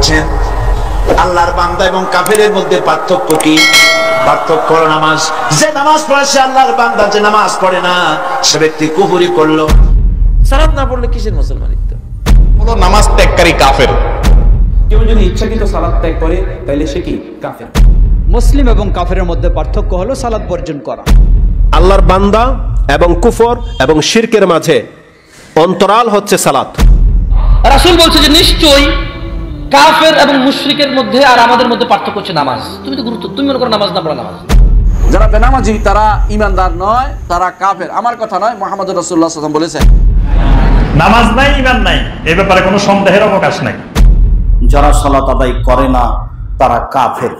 বলেছেন আল্লাহর বান্দা এবং কাফেরের মধ্যে পার্থক্য কি? পার্থক্য হলো নামাজ। যে নামাজ পড়ে সে আল্লাহর বান্দা, যে নামাজ পড়ে না সে ব্যক্তি কুফরি করলো। সালাত না পড়লে কিসের মুসলমানিত্ব? হলো নামাজ ত্যাগকারী কাফের। কেউ যদি ইচ্ছাকৃত সালাত ত্যাগ করে তাহলে সে কি? কাফের। মুসলিম এবং কাফেরের মধ্যে পার্থক্য হলো সালাত বর্জন করা। আল্লাহর বান্দা এবং কুফর এবং শিরকের মাঝে অন্তরাল হচ্ছে সালাত। রাসূল বলছে যে নিশ্চয়ই কাফের এবং মুশরিকের মধ্যে আর আমাদের মধ্যে পার্থক্য হচ্ছে নামাজ। তুমি তো তুমি মনে করো নামাজ না পড়া নামাজ। যারা বেনামাজি তারা ইমানদার নয়, তারা কাফের। আমার কথা নয়, মুহাম্মদ রাসূলুল্লাহ সাল্লাল্লাহু আলাইহি ওয়াসাল্লাম বলেছেন। নামাজ নাই ঈমান নাই, এই ব্যাপারে কোনো সন্দেহের অবকাশ নাই। যারা সালাত আদায় করে না তারা কাফের।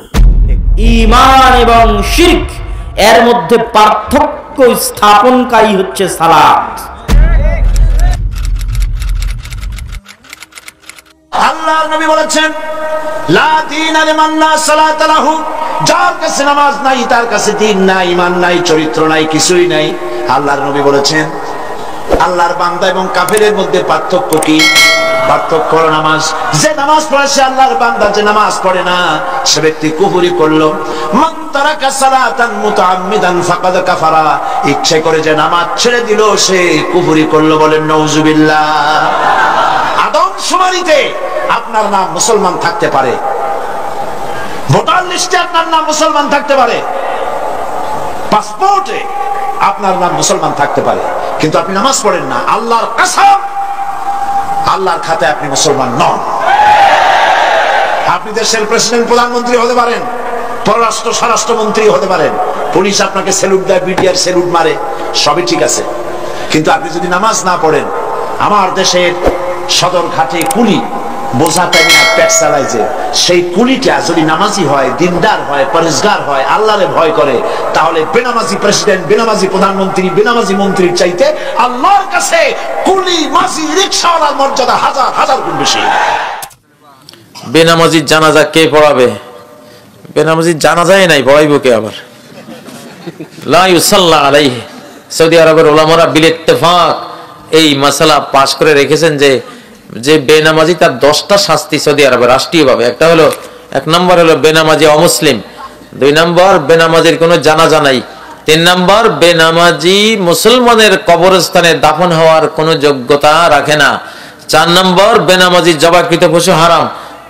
ঈমান এবং শিরক এর মধ্যে পার্থক্য স্থাপনকারী হচ্ছে সালাত। আল্লাহর নবী বলেছেন লা দীনা লিমান লা সালাতা লাহু, যার কাছে নামাজ নাই তার কাছে দ্বীন নাই, ঈমান নাই, চরিত্র নাই, কিছুই নাই। আল্লাহর নবী বলেছেন আল্লাহর বান্দা এবং কাফেরের মধ্যে পার্থক্য কি? পার্থক্য হলো নামাজ। যে নামাজ পড়ে সে আল্লাহর বান্দা, যে নামাজ পড়ে না সে ব্যক্তি কুফরি করলো। মান তারাকা সালাতান মুতাআম্মিদান ফাকাদ কাফারা, ইচ্ছে করে যে নামাজ ছেড়ে দিল সে কুফরি করলো। বলেন নাউজুবিল্লাহ। আদমশুমারিতে আপনার নাম মুসলমান থাকতে পারে, ভোটার লিস্টে আপনার নাম মুসলমান থাকতে পারে, পাসপোর্টে আপনার নাম মুসলমান থাকতে পারে, কিন্তু আপনি নামাজ পড়েন না। আল্লাহর কসম, আল্লাহর খাতায় আপনি মুসলমান নন। আপনি দেশের প্রেসিডেন্ট, প্রধানমন্ত্রী হতে পারেন, পররাষ্ট্র স্বরাষ্ট্রমন্ত্রী হতে পারেন, পুলিশ আপনাকে স্যালুট দেয়, বিডিআর স্যালুট মারে, সবই ঠিক আছে, কিন্তু আপনি যদি নামাজ না পড়েন, আমার দেশের সদর ঘাটে কুলি বোঝা টাইনা পেট চালায়, যে সেই কুলিটা যদি নামাজি হয়, দিনদার হয়, পরেশগার হয়, আল্লাহরে ভয় করে, তাহলে বেনামাজি প্রেসিডেন্ট, বেনামাজি প্রধানমন্ত্রী, বেনামাজি মন্ত্রীর চাইতে আল্লাহর কাছে কুলি, মাঝি, রিকশাওয়ালার মর্যাদা হাজার হাজার গুণ বেশি। বেনামাজির জানাজা কে পড়াবে? বেনামাজির জানাজাই নাই, পড়াইবো কে আবার? লা ইউসাল্লা আলাইহি। সৌদি আরবের উলামারা বিল ইত্তেফাক এই মাসালা পাশ করে রেখেছেন যে যে বেনামাজি তার 10টা শাস্তি সৌদি আরবে রাষ্ট্রীয়ভাবে। একটা হলো, 1 নম্বর হলো বেনামাজি অমুসলিম, 2 নম্বর বেনামাজির কোনো জানাজা নাই, 3 নম্বর বেনামাজি মুসলমানের কবরস্থানে দাফন হওয়ার কোনো যোগ্যতা রাখে না, 4 নম্বর বেনামাজি জবাকৃত পশু হারাম,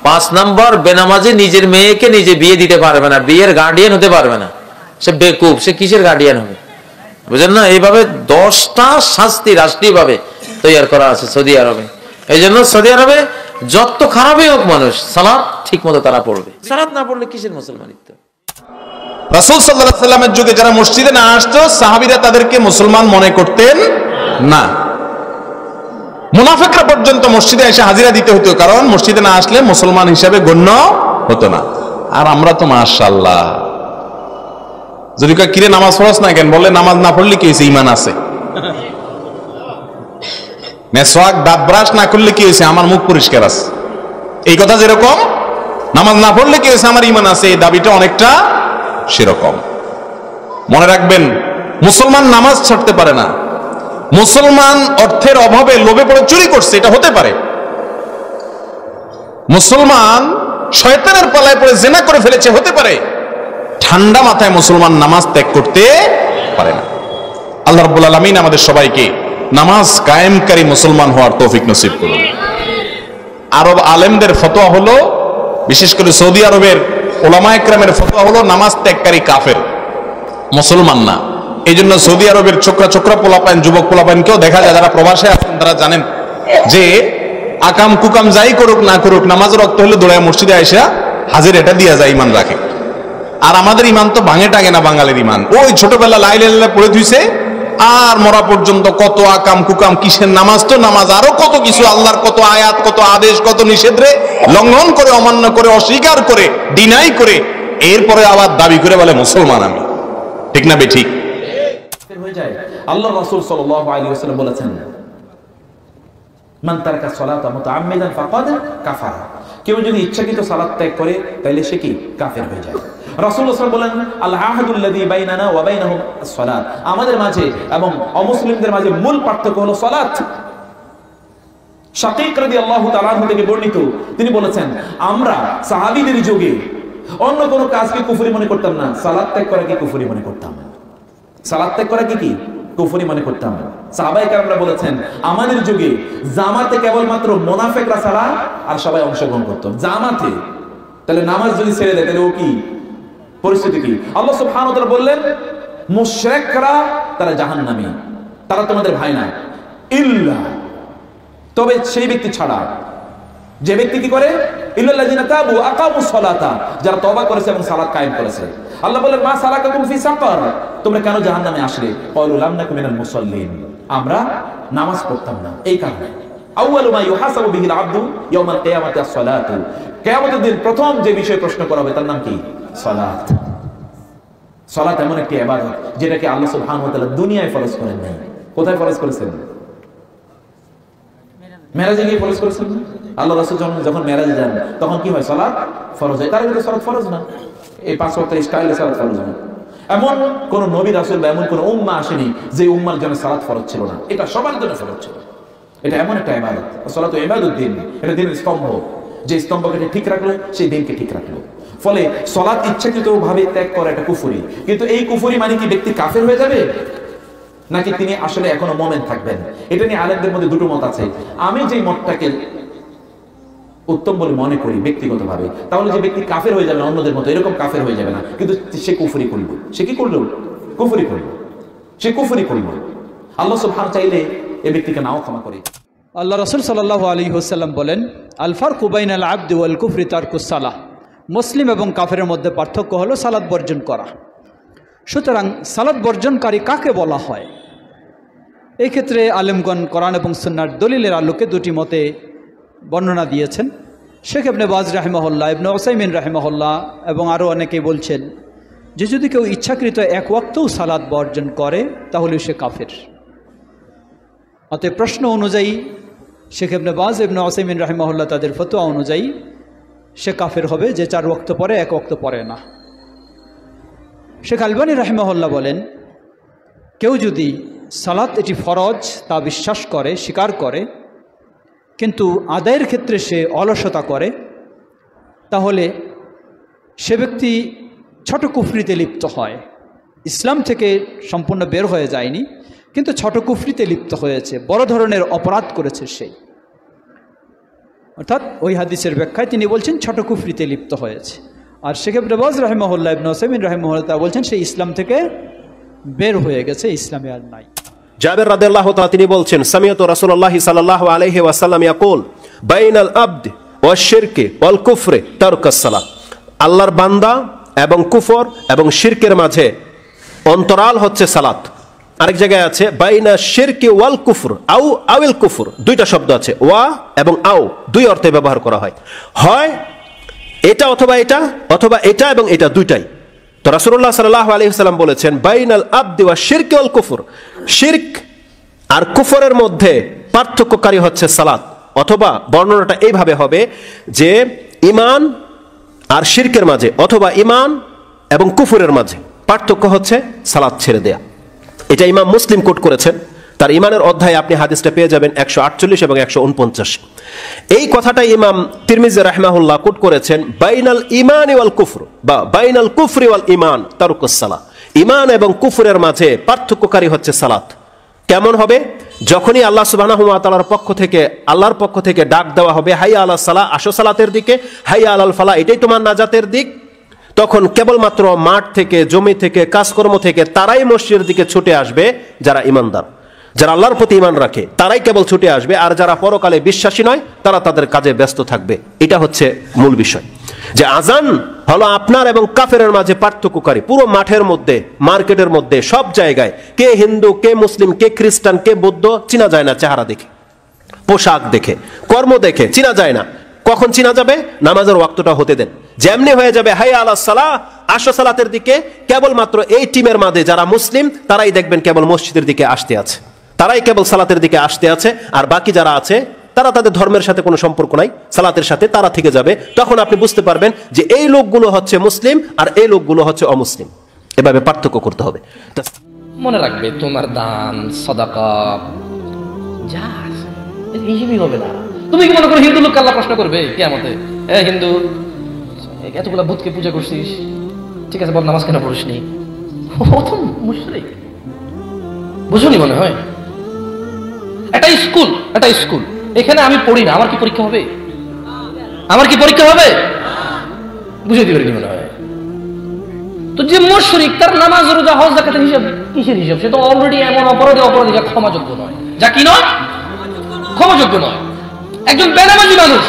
5 নম্বর বেনামাজি নিজের মেয়েকে নিজে বিয়ে দিতে পারবে না, বিয়ের গার্ডিয়ান হতে পারবে না, সে বেকুব, সে কিসের গার্ডিয়ান হবে? বুঝেন না? এইভাবে 10টা শাস্তি রাষ্ট্রীয়ভাবে তৈরি করা আছে সৌদি আরবে। এই জন্য সৌদি আরবে যত খারাপই হোক মানুষ সালাত ঠিক মতো তারা পড়বে। সালাত না পড়লে কিসের মুসলমানিত্ব? রাসূল সাল্লাল্লাহু আলাইহি ওয়াসাল্লামের যুগে যারা মসজিদে না আসতো, সাহাবীরা তাদেরকে মুসলমান মনে করতেন না। মুনাফিকরা পর্যন্ত মসজিদে এসে হাজিরা দিতে হতো, কারণ মসজিদে না আসলে মুসলমান হিসাবে গণ্য হতো না। আর আমরা তো মাশাআল্লাহ, যদি কয় কিরে নামাজ পড়ছ না কেন, বলে নামাজ না পড়লে কি হয়েছে? ঈমান আছে। মেসওয়াক, দাঁত ব্রাশ না করলে কি হয়েছে? আমার মুখ পরিষ্কার আছে। এই কথা যেরকম নামাজ না পড়লে কি হয়েছে? আমার ঈমান আছে, এই দাবিটা অনেকটা সেরকম। মনে রাখবেন, মুসলমান নামাজ ছাড়তে পারে না। মুসলমান অর্থের অভাবে লোভে পড়ে চুরি করছে, এটা হতে পারে। মুসলমান শয়তানের পালায় পড়ে জিনা করে ফেলেছে, হতে পারে। ঠান্ডা মাথায় মুসলমান নামাজ ত্যাগ করতে পারে না। আল্লাহ রাব্বুল আলামিন আমাদের সবাইকে নামাজ কায়েমকারী মুসলমান হওয়ার তৌফিক নসিব করুন। আরব আলেমদের ফতোয়া হলো, বিশেষ করে সৌদি আরবের উলামায়ে কেরামের ফতোয়া হলো, নামাজ ত্যাগকারী কাফের, মুসলমান না। এই জন্য সৌদি আরবের ছোকরা ছোকরা পোলাপাইন, যুবক পোলাপাইনকেও দেখা যায়, যারা প্রবাসে আছেন তারা জানেন যে আকাম কুকাম যাই করুক না করুক, নামাজের রক্ত হলে দৌড়ায় মসজিদে আইসা হাজির এটা দিয়া যায়, ইমান রাখে। আর আমাদের ইমান তো ভাঙে টাঙে না, বাঙালির ইমান ওই ছোটবেলা লাই লাই পড়ে ধুইছে, আর মরা পর্যন্ত কত আকাম কুকাম, কিসের নামাজ তো নামাজ, আরো কত কিছু, আল্লাহর কত আয়াত, কত আদেশ, কত নিষেধে লঙ্ঘন করে, অমান্য করে, অস্বীকার করে, ডিনাই করে, এরপরে আবার দাবি করে বলে মুসলমান আমি। ঠিক না বেঠিক? আল্লাহ রাসূল সাল্লাল্লাহু আলাইহি ওয়াসাল্লাম বলেছেন, মান তারাকা সালাতা মুতাআম্মিদান ফাকাদ কাফারা। কেউ যদি ইচ্ছাকৃত সালাত ত্যাগ করে তাহলে সে কি? কাফের হয়ে যায়। রাসূলুল্লাহ সাল্লাল্লাহু আলাইহি ওয়াসাল্লাম বলেন, আল আহাদুল্লাযী বাইনানা ওয়া বাইনাহুম আস-সালাত। আমাদের মাঝে এবং অমুসলিমদের মাঝে মূল পার্থক্য হলো সালাত। শাকিক রাদিয়াল্লাহু তাআলা আনহু থেকে বর্ণিত, তিনি বলেছেন, আমরা সাহাবীদের যুগে অন্য কোনো কাজকে কুফরি মনে করতাম না, সালাত ত্যাগ করাকে কুফরি মনে করতাম। সালাত ত্যাগ করা কি কুফরি মনে করতাম। সাহাবায়ে কেরামরা বলেছেন, আমাদের যুগে জামাতে কেবলমাত্র মুনাফিকরা ছাড়া আর সবাই অংশগ্রহণ করত জামাতে। তাহলে নামাজ যদি ছেড়ে দেয় তাহলে ও কি পরিস্থিতি কি? আল্লাহ সুবহানাহু ওয়া তাআলা বললেন, মুশরিকরা তারা জাহান্নামী, তারা তোমাদের ভাই না, ইল্লা, তবে সেই ব্যক্তি ছাড়া, যে ব্যক্তি কি করে, ইল্লাল্লাযিনা তাবু আকামুস সালাতা, যারা তওবা করেছে এবং সালাত কায়েম করেছে। আল্লাহ বলেন, মা সালাকাকুম ফি সাকার, তোমরা কেন জাহান্নামে আসলে? ক্বালু লাম নাকু মিনাল মুসাল্লিন, আমরা নামাজ পড়তাম না। এই কারণে আউয়ালু মা ইউহাসাবু বিহিল আবদু ইয়াউমাল কিয়ামাতি আস-সালাতু, কিয়ামতের দিন প্রথম যে বিষয়ে প্রশ্ন করা হবে তার নাম কি? সালাত। সালাত এমন একটি ইবাদত যেটাকে আল্লাহ সুবহানাহু ওয়া তাআলা দুনিয়ায় ফরজ করেন নাই। কোথায় ফরজ করেছেন? মেরাজে গিয়ে ফরজ করেছেন। আল্লাহ রাসূল যখন মেরাজে যান তখন কি হয়? সালাত ফরজ হয়। তার ভিতরে সালাত ফরজ না, এই 5 ওয়াক্ত স্টাইলে সালাত ফরজ না। এমন কোন নবী রাসূল বা এমন কোন উম্মাহ আসেনি যে উম্মার জন্য সালাত ফরজ ছিল না। এটা সবার জন্য ফরজ ছিল। এটা এমন একটা ইবাদত, সালাতু ইবাদুদ্দিন, এটা দিনের স্তম্ভ। যে স্তম্ভকে ঠিক রাখলো সেই দিনকে ঠিক রাখলো। ফলে সালাত ইচ্ছাকৃতভাবে ত্যাগ করা এটা কুফরি। কিন্তু এই কুফরি মানে কি ব্যক্তি কাফের হয়ে যাবে, নাকি তিনি আসলে এখনো মুমিন থাকবেন? এটা নিয়ে আলেমদের মধ্যে দুটো মত আছে। আমি যে মতটাকে উত্তম বলে মনে করি ব্যক্তিগতভাবে, তাহলে যে ব্যক্তি কাফের হয়ে যাবে অন্যদের মতো, এরকম কাফের হয়ে যাবে না, কিন্তু সে কুফরি করল। সে কি করলো? কুফরি করল। সে কুফরি করল। আল্লাহ সুবহানাহু চাইলে এই ব্যক্তিকে নাও ক্ষমা করে। আল্লাহ রাসূল সাল্লাল্লাহু আলাইহি ওয়াসাল্লাম বলেন, আল ফারকু বাইনাল আবদি ওয়াল কুফরি তারকুস সালাহ, মুসলিম এবং কাফেরের মধ্যে পার্থক্য হলো সালাত বর্জন করা। সুতরাং সালাত বর্জনকারী কাকে বলা হয়? এই ক্ষেত্রে আলেমগণ কোরআন এবং সুন্নাহর দলিলের আলোকে দুটি মতে বর্ণনা দিয়েছেন। শেখ ইবনে বাজ রাহিমাহুল্লাহ, ইবনে উসাইমিন রাহিমাহুল্লাহ এবং আরও অনেকেই বলছেন যে যদি কেউ ইচ্ছাকৃত এক ওয়াক্তও সালাত বর্জন করে তাহলে সে কাফের। অতএব প্রশ্ন অনুযায়ী শেখ ইবনে বাজ, ইবনে উসাইমিন রাহিমাহুল্লাহ তাদের ফতোয়া অনুযায়ী সে কাফের হবে যে 4 ওয়াক্ত পরে 1 ওয়াক্ত পরে না। শেখ আলবানী রাহিমাহুল্লাহ বলেন, কেউ যদি সালাত এটি ফরজ তা বিশ্বাস করে, স্বীকার করে, কিন্তু আদায়ের ক্ষেত্রে সে অলসতা করে, তাহলে সে ব্যক্তি ছোট কুফরিতে লিপ্ত হয়। ইসলাম থেকে সম্পূর্ণ বের হয়ে যায়নি, কিন্তু ছোট কুফরিতে লিপ্ত হয়েছে, বড় ধরনের অপরাধ করেছে সে। অর্থাৎ ওই হাদিসের ব্যাখ্যায় তিনি বলছেন ছোট কুফরিতে লিপ্ত হয়েছে। আর শেখ ইবনে বাজ রাহিমাহুল্লাহ, ইবনে উসাইমিন রাহিমাহুল্লাহ বলছেন সে ইসলাম থেকে বের হয়ে গেছে, ইসলামে আর নাই। জাবের রাদিয়াল্লাহু তাআলা তিনি বলছেন, সামিয়াতু রাসূলুল্লাহি সাল্লাল্লাহু আলাইহি ওয়াসাল্লাম ইয়াকুল বাইনাল আবদ ওয়াশ শিরকি ওয়াল কুফরি তারকুস সালাত, আল্লাহর বান্দা এবং কুফর এবং শিরকের মাঝে অন্তরাল হচ্ছে সালাত। আরেক জায়গায় আছে বাইনা শিরকি ওয়াল কুফর আও আউল কুফর, দুইটা শব্দ আছে, ওয়া এবং আও, দুই অর্থে ব্যবহার করা হয়, হয় এটা অথবা এটা, অথবা এটা এবং এটা, দুইটাই। তো রাসূলুল্লাহ সাল্লাল্লাহু আলাইহি ওয়াসাল্লাম বলেছেন বাইনাল আবদি ওয়া শিরকি ওয়াল কুফর, শিরক আর কুফরের মধ্যে পার্থক্যকারী হচ্ছে সালাত। অথবা বর্ণনাটা এইভাবে হবে যে ঈমান আর শিরকের মাঝে, অথবা ঈমান এবং কুফরের মাঝে পার্থক্য হচ্ছে সালাত ছেড়ে দেয়া। এটা ইমাম মুসলিম কোট করেছেন, তার ঈমানের অধ্যায়ে আপনি হাদিসটা পেয়ে যাবেন 148 এবং 149। এই কথাটাই ইমাম তিরমিজি রাহিমাহুল্লাহ কোট করেছেন বাইনাল ঈমান ওয়াল কুফর, বা বাইনাল কুফরি ওয়াল ঈমান তারকুস সালাহ, ঈমান এবং কুফরের মাঝে পার্থক্যকারী হচ্ছে সালাত। কেমন হবে? যখনই আল্লাহ সুবহানাহু ওয়া তাআলার পক্ষ থেকে, আল্লাহর পক্ষ থেকে ডাক দেওয়া হবে হাইয়া আলাস সালাহ, আসো সালাতের দিকে, হাইয়া আলাল ফালাহ, এটাই তোমার নাজাতের দিক, তখন কেবলমাত্র মাঠ থেকে, জমি থেকে, কাজকর্ম থেকে তারাই মসজিদের দিকে ছুটে আসবে যারা ঈমানদার, যারা আল্লাহর প্রতি ঈমান রাখে, তারাই কেবল ছুটে আসবে। আর যারা পরকালে বিশ্বাসী নয় তারা তাদের কাজে ব্যস্ত থাকবে। এটা হচ্ছে মূল বিষয়, যে আজান হলো আপনার এবং কাফেরের মাঝে পার্থক্যকারী। পুরো মাঠের মধ্যে, মার্কেটের মধ্যে, সব জায়গায় কে হিন্দু, কে মুসলিম, কে খ্রিস্টান, কে বৌদ্ধ চিনা যায় না চেহারা দেখে, পোশাক দেখে, কর্ম দেখে চিনা যায় না। কখন চিনা যাবে? নামাজের ওয়াক্তটা হতে দেন। যেমনি হয়ে যাবে হাইয়া আলাস সালাহ, আসো সালাতের দিকে, কেবলমাত্র এই টিমের মাঝে যারা মুসলিম তারাই দেখবেন কেবল মসজিদের দিকে আসতে আছে, তারাই কেবল সালাতের দিকে আসতে আছে। আর বাকি যারা আছে তারা তাদের ধর্মের সাথে কোনো সম্পর্ক নাই, সালাতের সাথে তারা থেকে যাবে। তখন আপনি বুঝতে পারবেন যে এই লোকগুলো হচ্ছে মুসলিম আর এই লোকগুলো হচ্ছে অমুসলিম। এভাবে পার্থক্য করতে হবে। মনে রাখবে তোমার দান, সাদাকা যা হিসেবেই হবে না। তুমি কি মনে করো হিন্দু লোককে আল্লাহ প্রশ্ন করবে কিয়ামতে, এ হিন্দু এতগুলা ভূতকে পূজা করছিস, ঠিক আছে বল নামাজ কেন পড়িসনি? ও তো মুশরিক, বুঝুনি মনে হয়। একটা স্কুল, এখানে আমি পড়ি না, আমার কি পরীক্ষা হবে? আমার কি পরীক্ষা হবে? বুঝে দিবেন মনে হয়। তো যে মুশরিক, তার নামাজ রোজা হজ যাকাতের হিসাব কিসের হিসাব? সে তো অলরেডি এমন অপরাধী যা ক্ষমাযোগ্য নয়, যা কি নয়, ক্ষমাযোগ্য নয়। একজন বেনামাজি মানুষ,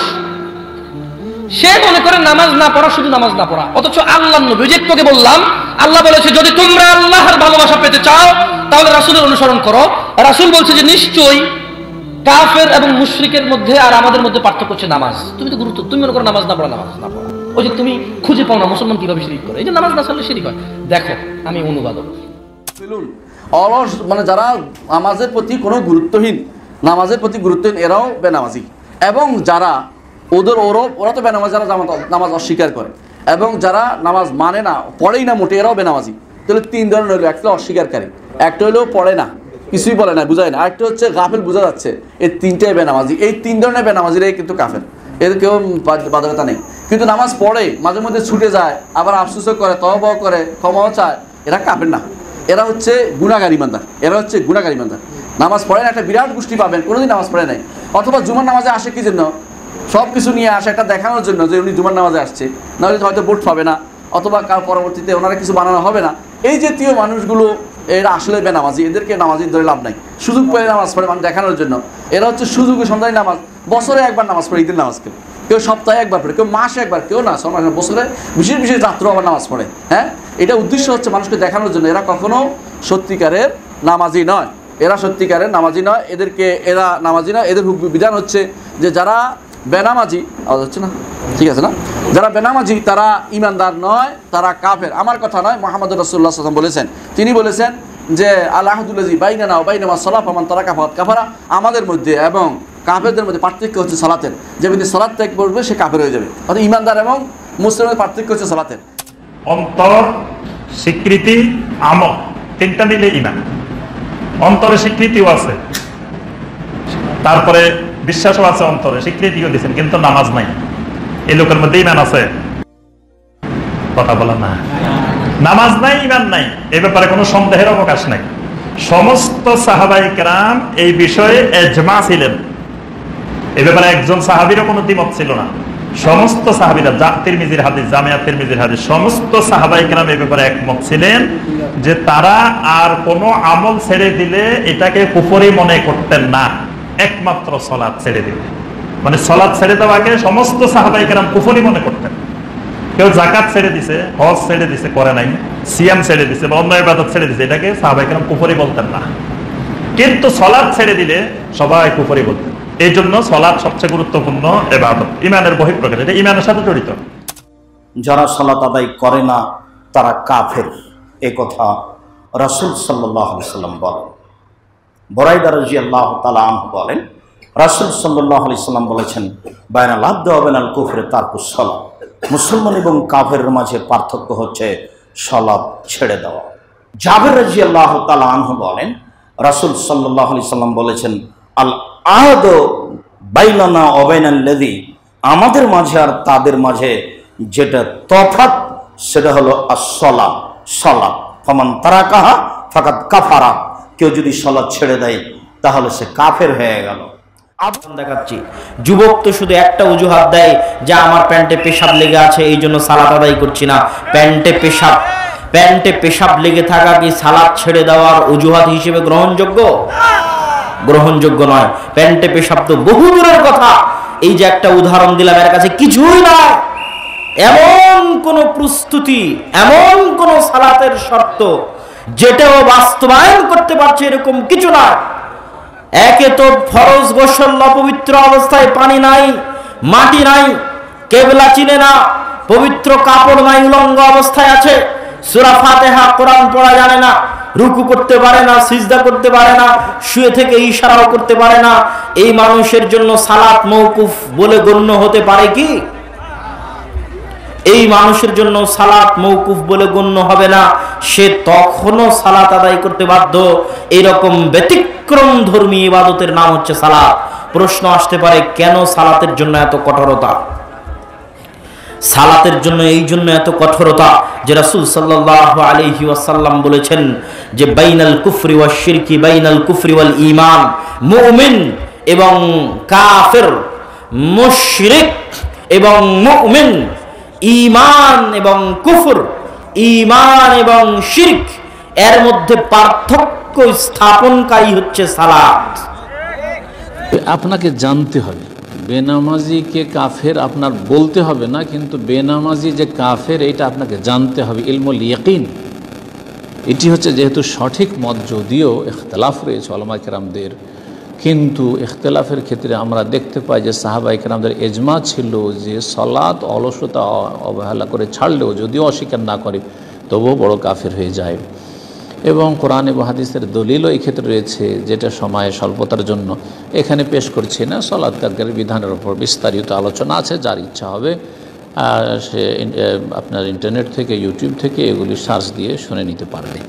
সে মনে করে নামাজ না পড়া শুধু নামাজ না পড়া, অথচ আল্লাহ নবী, যে তোকে বললাম, আল্লাহ বলেছে যদি তোমরা আল্লাহর ভালোবাসা পেতে চাও তাহলে রাসূলের অনুসরণ করো। রাসূল বলছে যে নিশ্চয়ই কাফের এবং মুশরিকের মধ্যে আর আমাদের মধ্যে পার্থক্য হচ্ছে নামাজ। তুমি মনে করো নামাজ না পড়া। ওই যে তুমি খুঁজে পাও না মুসলমান কিভাবে শিরিক করে, এই যে নামাজ না ছাড়লে শিরিক হয়। দেখো আমি অনুবাদক, অলস মানে যারা নামাজের প্রতি কোনো গুরুত্বহীন, এরাও বেনামাজি। এবং যারা ওরা তো বেনামাজি, যারা নামাজ অস্বীকার করে এবং যারা নামাজ মানে না, পড়েই না মোটে, এরাও বেনামাজি। তাহলে তিন ধরনের হইলো, একটা অস্বীকারী, একটা হইলো পড়ে না, কিছুই বলে না, বুঝায় না, আরেকটা হচ্ছে গাফেল, বোঝা যাচ্ছে। এই তিনটাই বেনামাজি। এই তিন ধরনের বেনামাজিরাই কিন্তু কাফের, এদের কেউ বাধ্যতা নেই। কিন্তু নামাজ পড়ে, মাঝে মধ্যে ছুটে যায়, আবার আফসোসও করে, তওবাও করে, ক্ষমাও চায়, এরা কাফের না, এরা হচ্ছে গুনাহগার ইমানদার। নামাজ পড়ে না, একটা বিরাট গোষ্ঠী পাবেন কোনোদিন নামাজ পড়ে নাই, অথবা জুমার নামাজে আসে কি জন্য, সব কিছু নিয়ে আসে এটা দেখানোর জন্য যে উনি জুমার নামাজে আসছে, নাহলে হয়তো ভোট পাবে না, অথবা কার পরবর্তীতে ওনারা কিছু বানানো হবে না। এই জাতীয় মানুষগুলো এরা আসলে বেনামাজি, এদেরকে নামাজি ধরে লাভ নাই। সুযোগ পেয়ে নামাজ পড়ে মানে দেখানোর জন্য। এরা হচ্ছে সুযোগে সন্ধ্যায় নামাজ, বছরে একবার নামাজ পড়ে, ঈদের নামাজ, কেউ সপ্তাহে একবার পড়ে, কেউ মাসে একবার, কেউ না বছরে বিশেষ রাত্র আবার নামাজ পড়ে। হ্যাঁ, এটা উদ্দেশ্য হচ্ছে মানুষকে দেখানোর জন্য। এরা কখনো সত্যিকারের নামাজি নয়, এরা নামাজি নয়। এদের বিধান হচ্ছে যে যারা বেনামাজি, আওয়াজ হচ্ছে না, ঠিক আছে না, যারা বেনামাজি তারা ইমানদার নয়, তারা কাফের। আমার কথা নয়, মুহাম্মদুর রাসূলুল্লাহ সাল্লাল্লাহু আলাইহি ওয়াসাল্লাম বলেছেন, তিনি বলেছেন যে আল আহদুল্লাযী বাইনানা ওয়া বাইনা মাস-সালাহ ফামান তারাকা ফাকাদ কাফারা, আমাদের মধ্যে এবং কাফেরদের মধ্যে পার্থক্য হচ্ছে সালাতের, যে ব্যক্তি সালাত ত্যাগ করবে সে কাফের হয়ে যাবে। অর্থাৎ ইমানদার এবং মুসলিমের পার্থক্য হচ্ছে সালাতের। অন্তর, স্বীকৃতি, আমল, তিনটা মিলে ঈমান। অন্তরে স্বীকৃতিও আছে, তারপরে বিশ্বাসও আছে, অন্তরে স্বীকৃতিও দিচ্ছেন, কিন্তু নামাজ নাই। এই লোকের মধ্যে ঈমান আছে? কথা বলা না, নামাজ নাই, ঈমান নাই, এ ব্যাপারে কোনো সন্দেহের অবকাশ নাই। সমস্ত সাহাবায়ে কেরাম এই বিষয়ে ইজমা ছিলেন, এ ব্যাপারে একজন সাহাবীরও কোনো দ্বিমত ছিল না। সমস্ত সাহাবীরা, তিরমিজির হাদিস, জামিয়া তিরমিজির হাদিস, সমস্ত সাহাবায়ে কেরাম এই ব্যাপারে একমত ছিলেন যে তারা আর কোনো আমল ছেড়ে দিলে এটাকে কুফরি মনে করতেন না, একমাত্র সালাত ছেড়ে দিলে। মানে সালাত ছেড়ে দেওয়াকে সমস্ত সাহাবায়ে কেরাম কুফরি মনে করতেন। কেউ যাকাত ছেড়ে দিছে, হজ ছেড়ে দিছে, করে নাই, সিয়াম ছেড়ে দিছে বা অন্য ইবাদত ছেড়ে দিছে, এটাকে সাহাবায়ে কেরাম কুফরি বলতেন না। কিন্তু সালাত ছেড়ে দিলে সবাই কুফরি বলতেন। এই জন্য সালাত সবচেয়ে গুরুত্বপূর্ণ ইবাদত, ঈমানের বহিঃপ্রকাশ, এটা ঈমানের সাথে জড়িত। যারা সালাত আদায় করে না তারা কাফের, এ কথা রাসূল সাল্লাল্লাহু আলাইহি ওয়াসাল্লাম বলেন। বুরাইদা রাদিয়াল্লাহু তাআলা আনহু বলেন, রাসূল সাল্লাল্লাহু আলাইহি ওয়াসাল্লাম বলেছেন, বাইনাল আবদি ওয়া বাইনাল কুফরি তারকুস সালাত, মুসলমান এবং কাফেরের মাঝে পার্থক্য হচ্ছে সালাত ছেড়ে দেওয়া। জাবের রাদিয়াল্লাহু তাআলা আনহু বলেন, রাসূল সাল্লাল্লাহু আলাইহি ওয়াসাল্লাম বলেছেন, আল আহদু বাইনানা ওয়া বাইনাল্লাযী, আমাদের মাঝে আর তাদের মাঝে যেটা তফাৎ সেটা হলো as-সালাত, সালাত। ফামান তারাকাহা ফাকাদ কাফারা, কেউ যদি সালাত ছেড়ে দেয় তাহলে সে কাফের হয়ে গেল। দেখাচ্ছি, যুবক তো শুধু একটা অজুহাত দেয় যে আমার প্যান্টে পেশাব লেগে আছে এই জন্য সালাত আদায় করছি না। প্যান্টে পেশাব লেগে থাকা কি সালাত ছেড়ে দেওয়ার অজুহাত হিসেবে গ্রহণযোগ্য? গ্রহণযোগ্য নয়। প্যান্টে পেশাব তো বহু দূরের কথা, এই যে একটা উদাহরণ দিলাম এর কাছে কিছুই নয়। এমন কোন প্রস্তুতি, এমন কোন সালাতের শর্ত যেটাও বাস্তবায়ন করতে পারছে এরকম কিছু না। একে তো ফরজ গোসল, অপবিত্র অবস্থায় পানি নাই, মাটি নাই, কেবলা চিনে না, পবিত্র কাপড় নাই, উলঙ্গ অবস্থায় আছে, সূরা ফাতিহা কোরআন পড়া জানে না, রুকু করতে পারে না, সিজদা করতে পারে না, শুয়ে থেকে ইশারাও করতে পারে না। এই মানুষের জন্য সালাত মওকুফ বলে গণ্য হতে পারে কি? এই মানুষের জন্য সালাত মওকুফ বলে গণ্য হবে না, সে তখনও সালাত আদায় করতে বাধ্য। এরকম ব্যতিক্রম ধর্মী ইবাদতের নাম হচ্ছে সালাত। প্রশ্ন আসতে পারে, কেন সালাতের জন্য এত কঠোরতা? সালাতের জন্য এই জন্য এত কঠোরতা যে রাসূল সাল্লাল্লাহু আলাইহি ওয়াসাল্লাম বলেছেন যে বাইনাল কুফরি ওয়াশ শিরকি বাইনাল কুফরি ওয়াল ঈমান, মুমিন এবং কাফের, মুশরিক এবং মুমিন, ঈমান এবং কুফর, ঈমান এবং শিরক, এর মধ্যে পার্থক্য স্থাপনকারী হচ্ছে সালাত। আপনাকে জানতে হবে, বেনামাজিকে কাফের আপনার বলতে হবে না, কিন্তু বেনামাজি যে কাফের এটা আপনাকে জানতে হবে। ইলমুল ইয়াকিন এটি হচ্ছে যেহেতু সঠিক মত, যদিও ইখতিলাফ রয়েছে উলামায়ে কেরামদের, কিন্তু ইখতিলাফের ক্ষেত্রে আমরা দেখতে পাই যে সাহাবায়ে কেরামদের ইজমা ছিল যে সালাত অলসতা অবহেলা করে ছাড়লেও, যদিও অস্বীকার না করে, তবুও বড় কাফের হয়ে যায়। এবং কোরআন এবং হাদিসের দলিলও এই ক্ষেত্রে রয়েছে, যেটা সময় স্বল্পতার জন্য এখানে পেশ করছি না। সালাত ত্যাগের বিধানের উপর বিস্তারিত আলোচনা আছে, যার ইচ্ছা হবে সে আপনার ইন্টারনেট থেকে, ইউটিউব থেকে এগুলি সার্চ দিয়ে শুনে নিতে পারবে।